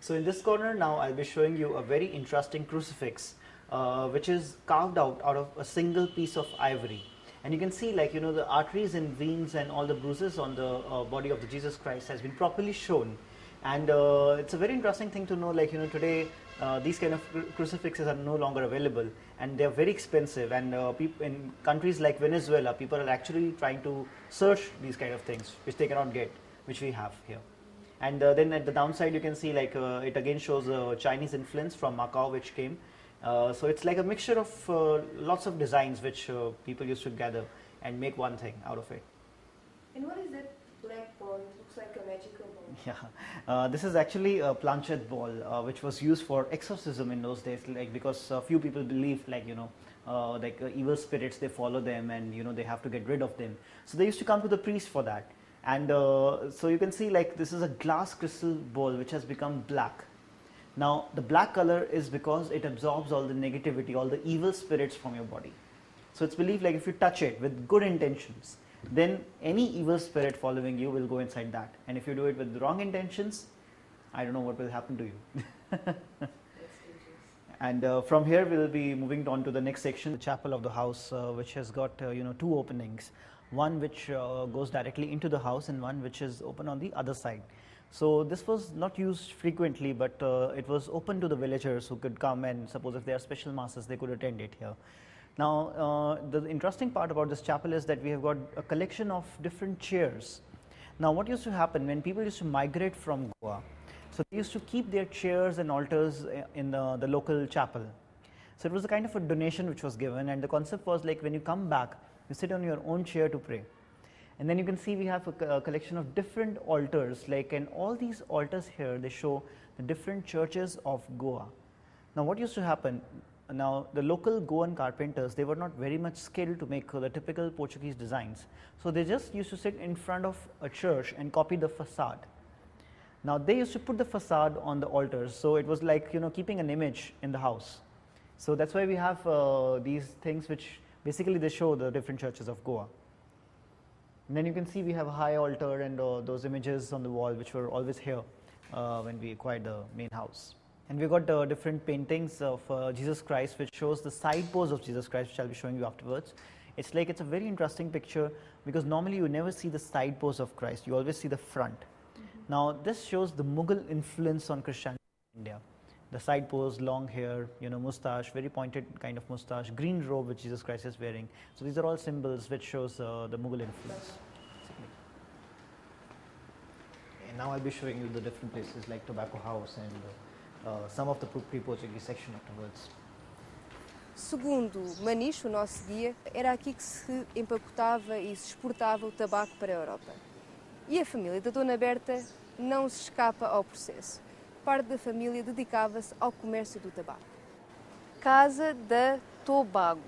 So in this corner now I'll be showing you a very interesting crucifix which is carved out of a single piece of ivory. And you can see, like, the arteries and veins and all the bruises on the body of the Jesus Christ has been properly shown. And it's a very interesting thing to know, like, today these kind of crucifixes are no longer available and they are very expensive, and in countries like Venezuela people are actually trying to search these kind of things which they cannot get, which we have here. And then at the downside you can see, like, it again shows Chinese influence from Macau which came. So it's like a mixture of lots of designs which people used to gather and make one thing out of it. And what is that black ball? It looks like a magical ball. Yeah, this is actually a planchette ball which was used for exorcism in those days, like, because a few people believed, like, evil spirits, they follow them and they have to get rid of them. So they used to come to the priest for that. And so you can see, like, this is a glass crystal ball which has become black. Now the black color is because it absorbs all the negativity, all the evil spirits from your body. So it's believed, like, if you touch it with good intentions, then any evil spirit following you will go inside that. And if you do it with the wrong intentions, I don't know what will happen to you. And from here we will be moving on to the next section, the chapel of the house, which has got two openings. One which goes directly into the house and one which is open on the other side. So this was not used frequently, but it was open to the villagers who could come, and suppose if there are special masses, they could attend it here. Now the interesting part about this chapel is that we have got a collection of different chairs. Now what used to happen when people used to migrate from Goa, so they used to keep their chairs and altars in the local chapel. So it was a kind of a donation which was given, and the concept was, like, when you come back, you sit on your own chair to pray. And then you can see we have a collection of different altars, like, and all these altars here, they show the different churches of Goa. Now what used to happen, now the local Goan carpenters, they were not very much skilled to make the typical Portuguese designs. So they just used to sit in front of a church and copy the facade. Now they used to put the facade on the altars, so it was like, keeping an image in the house. So that's why we have these things which basically they show the different churches of Goa. And then you can see we have a high altar and those images on the wall which were always here when we acquired the main house. And we've got different paintings of Jesus Christ which shows the side pose of Jesus Christ, which I'll be showing you afterwards. It's like, it's a very interesting picture because normally you never see the side pose of Christ, you always see the front. Now this shows the Mughal influence on Christianity in India. The side pose, long hair, moustache, very pointed kind of moustache, green robe which Jesus Christ is wearing. So these are all symbols which shows the Mughal influence. And now I'll be showing you the different places like Tobacco House and some of the pre-Portuguese section afterwards. Segundo Maniche, o nosso guia, era aqui que se empacotava e se exportava o tabaco para a Europa. E a família da Dona Berta não se escapa ao processo. Parte da família dedicava-se ao comércio do tabaco. Casa da Tobago.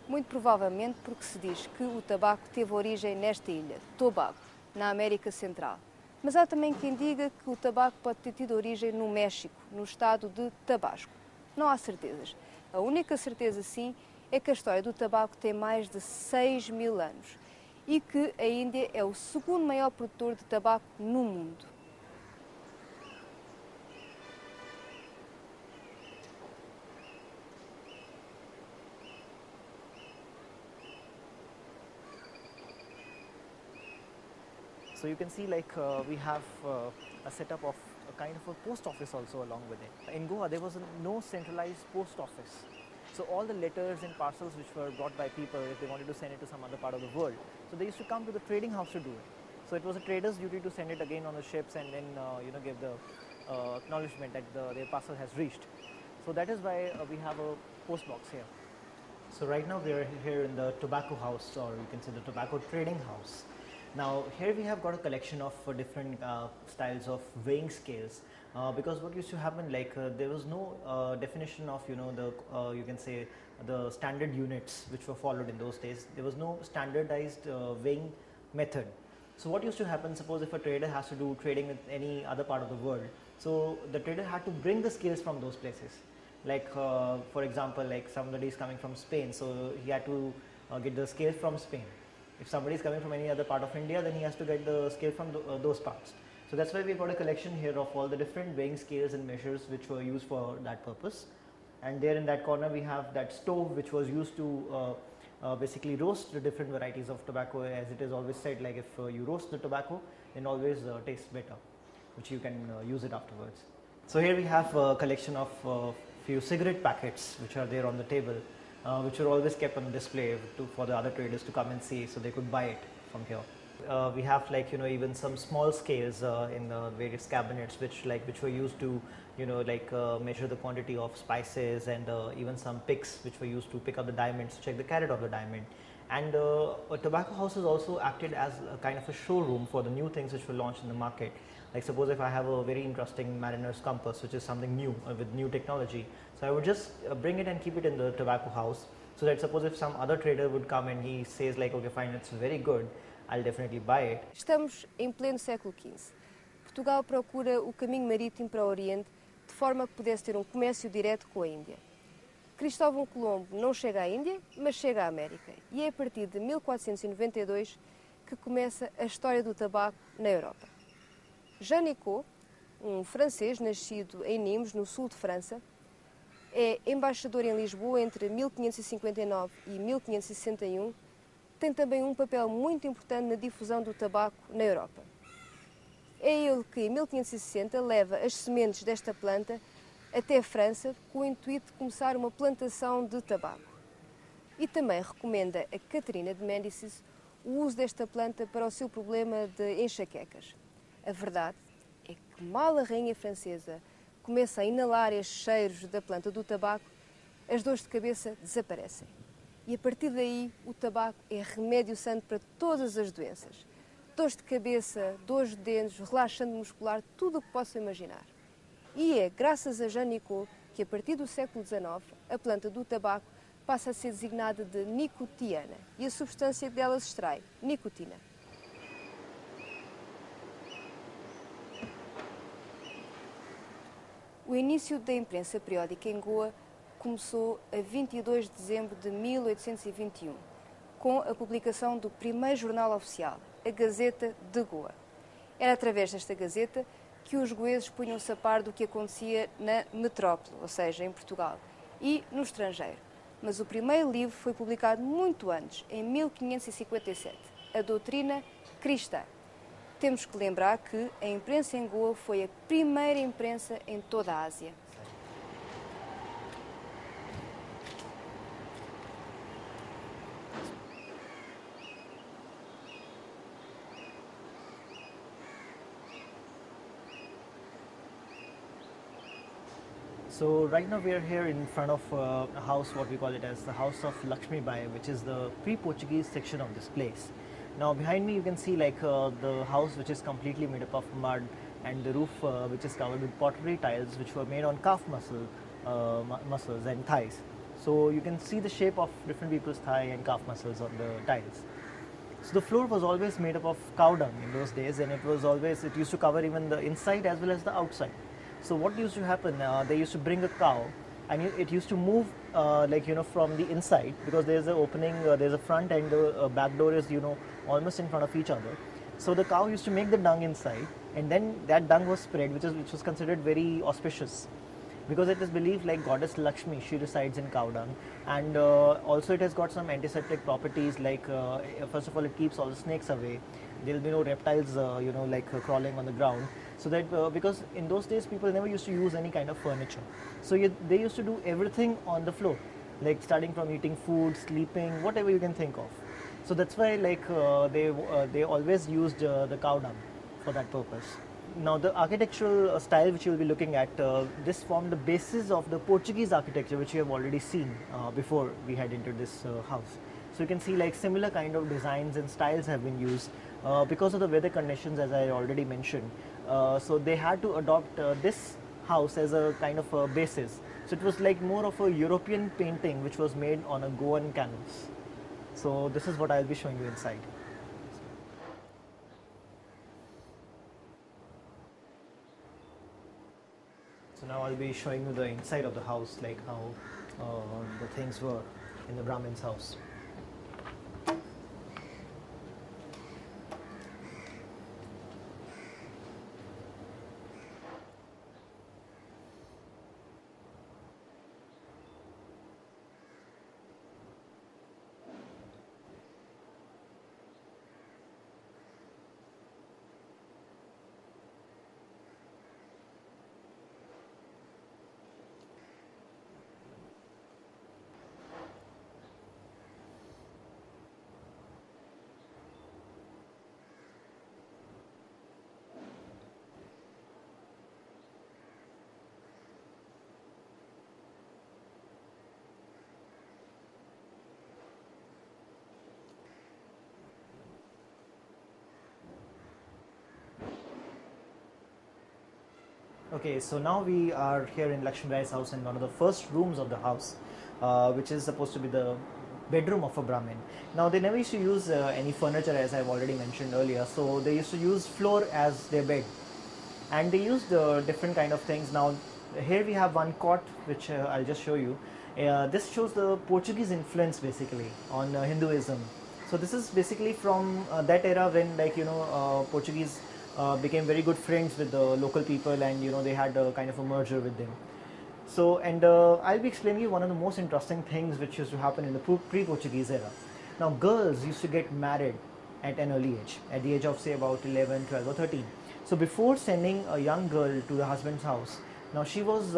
Muito provavelmente porque se diz que o tabaco teve origem nesta ilha, Tobago, na América Central. Mas há também quem diga que o tabaco pode ter tido origem no México, no estado de Tabasco. Não há certezas. A única certeza, sim, é que a história do tabaco tem mais de 6.000 anos e que a Índia é o segundo maior produtor de tabaco no mundo. So you can see, like, we have a setup of a kind of a post office also along with it. In Goa there was no centralized post office. So all the letters and parcels which were brought by people, if they wanted to send it to some other part of the world, so they used to come to the trading house to do it. So it was a trader's duty to send it again on the ships and then give the acknowledgement that their parcel has reached. So that is why we have a post box here. So right now we are here in the tobacco house, or you can say the tobacco trading house. Now here we have got a collection of different styles of weighing scales because what used to happen, like, there was no definition of you can say the standard units which were followed in those days. There was no standardized weighing method. So what used to happen, suppose if a trader has to do trading with any other part of the world, so the trader had to bring the scales from those places. Like for example, like somebody is coming from Spain, so he had to get the scale from Spain. If somebody is coming from any other part of India, then he has to get the scale from those parts. So that's why we've got a collection here of all the different weighing scales and measures which were used for that purpose. And there in that corner we have that stove which was used to basically roast the different varieties of tobacco, as it is always said, like if you roast the tobacco, then always tastes better, which you can use it afterwards. So here we have a collection of few cigarette packets which are there on the table, which are always kept on display for the other traders to come and see, so they could buy it from here. We have, like, even some small scales in various cabinets which were used to measure the quantity of spices, and even some picks which were used to pick up the diamonds, to check the carat of the diamond. And tobacco houses also acted as a kind of a showroom for the new things which were launched in the market. Like suppose if I have a very interesting mariner's compass, which is something new with new technology, so I would just bring it and keep it in the tobacco house, so that suppose if some other trader would come and he says like, okay fine, it's very good, I'll definitely buy it. Estamos em pleno século XV. Portugal procura o caminho marítimo para o Oriente de forma que pudesse ter um comércio direto com a Índia. Cristóvão Colombo não chega à Índia, mas chega à América. E é a partir de 1492 que começa a história do tabaco na Europa. Jean Nicot, um francês nascido em Nimes, no sul de França, é embaixador em Lisboa entre 1559 e 1561, tem também um papel muito importante na difusão do tabaco na Europa. É ele que, em 1560, leva as sementes desta planta até a França com o intuito de começar uma plantação de tabaco. E também recomenda a Catarina de Médicis o uso desta planta para o seu problema de enxaquecas. A verdade é que mal a rainha francesa começa a inalar estes cheiros da planta do tabaco, as dores de cabeça desaparecem. E a partir daí o tabaco é remédio santo para todas as doenças. Dores de cabeça, dores de dentes, relaxante muscular, tudo o que possam imaginar. E é graças a Jean Nicot que a partir do século XIX a planta do tabaco passa a ser designada de nicotiana e a substância que dela se extrai, nicotina. O início da imprensa periódica em Goa começou a 22 de dezembro de 1821, com a publicação do primeiro jornal oficial, a Gazeta de Goa. Era através desta Gazeta que os goeses punham-se a par do que acontecia na metrópole, ou seja, em Portugal, e no estrangeiro. Mas o primeiro livro foi publicado muito antes, em 1557, a Doutrina Cristã. Temos que lembrar que a imprensa em Goa foi a primeira imprensa em toda a Ásia. So right now we are here in front of a house, what we call it as the House of Lakshmi Bai, which is the pre-Portuguese section of this place. Now behind me you can see like the house, which is completely made up of mud, and the roof which is covered with pottery tiles which were made on calf muscles and thighs. So you can see the shape of different people's thigh and calf muscles on the tiles. So the floor was always made up of cow dung in those days, and it used to cover even the inside as well as the outside. So what used to happen, they used to bring a cow, and it used to move from the inside, because there's an opening, there's a front and the back door is almost in front of each other. So the cow used to make the dung inside, and then that dung was spread, which was considered very auspicious, because it is believed like goddess Lakshmi, she resides in cow dung, and also it has got some antiseptic properties, like first of all it keeps all the snakes away. There will be no reptiles crawling on the ground. So that because in those days people never used to use any kind of furniture, so they used to do everything on the floor, like starting from eating food, sleeping, whatever you can think of. So that's why they always used the cow dung for that purpose. Now the architectural style which you will be looking at, this formed the basis of the Portuguese architecture which you have already seen before we had entered this house. So you can see like similar kind of designs and styles have been used because of the weather conditions, as I already mentioned. So they had to adopt this house as a kind of a basis. So it was like more of a European painting which was made on a Goan canvas. So this is what I'll be showing you inside. So now I'll be showing you the inside of the house, like how the things were in the Brahmin's house. Okay, so now we are here in Lakshmi Bai's house in one of the first rooms of the house, which is supposed to be the bedroom of a Brahmin. Now they never used to use any furniture, as I've already mentioned earlier, so they used to use floor as their bed, and they used different kind of things. Now here we have one cot which I'll just show you. This shows the Portuguese influence basically on Hinduism. So this is basically from that era when, like, Portuguese became very good friends with the local people, and they had a kind of a merger with them. So, and I'll be explaining you one of the most interesting things which used to happen in the pre-Portuguese era. Now, girls used to get married at an early age, at the age of say about 11, 12 or 13. So before sending a young girl to the husband's house, now she was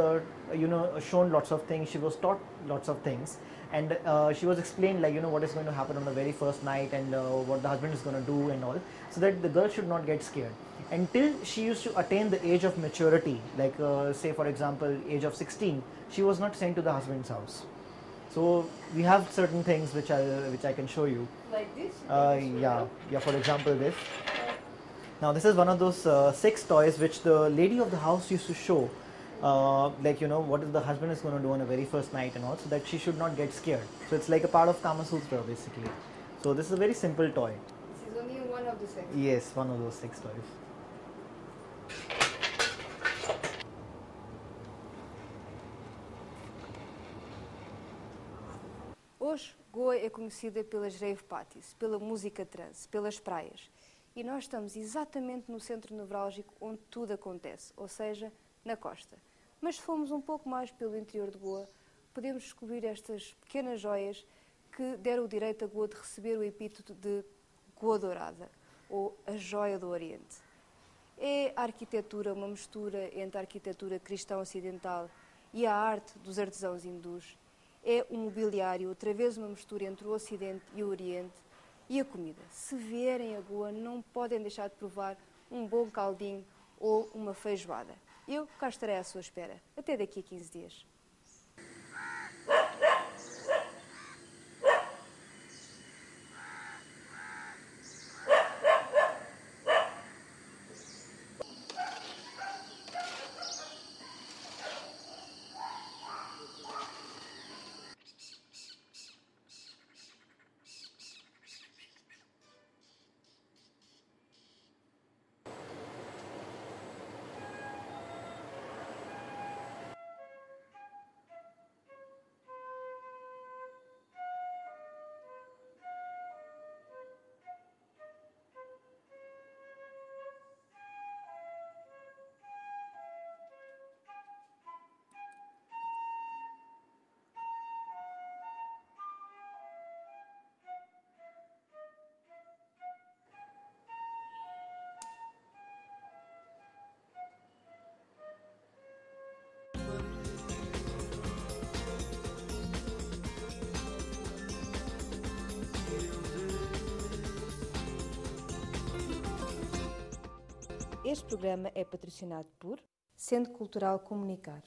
shown lots of things, she was taught lots of things, and she was explained, like, what is going to happen on the very first night, and what the husband is going to do and all, so that the girl should not get scared until she used to attain the age of maturity, like say for example age of 16. She was not sent to the husband's house. So we have certain things which I can show you. Like this? Yeah. For example, this. Now this is one of those 6 toys which the lady of the house used to show, like, what the husband is going to do on the very first night and all, so that she should not get scared. So it's like a part of Kama Sutra basically. So this is a very simple toy. This is only one of the 6. Yes, one of those 6 toys. Hoje, Goa é conhecida pelas rave parties, pela música trance, pelas praias. E nós estamos exatamente no centro nevrálgico onde tudo acontece, ou seja, na costa. Mas se formos um pouco mais pelo interior de Goa, podemos descobrir estas pequenas joias que deram o direito a Goa de receber o epíteto de Goa Dourada, ou a joia do Oriente. É a arquitetura, uma mistura entre a arquitetura cristã ocidental e a arte dos artesãos hindus. É um mobiliário, outra vez uma mistura entre o Ocidente e o Oriente. E a comida. Se vierem a Goa, não podem deixar de provar um bom caldinho ou uma feijoada. Eu cá estarei à sua espera. Até daqui a 15 dias. Este programa é patrocinado por Centro Cultural Comunicar.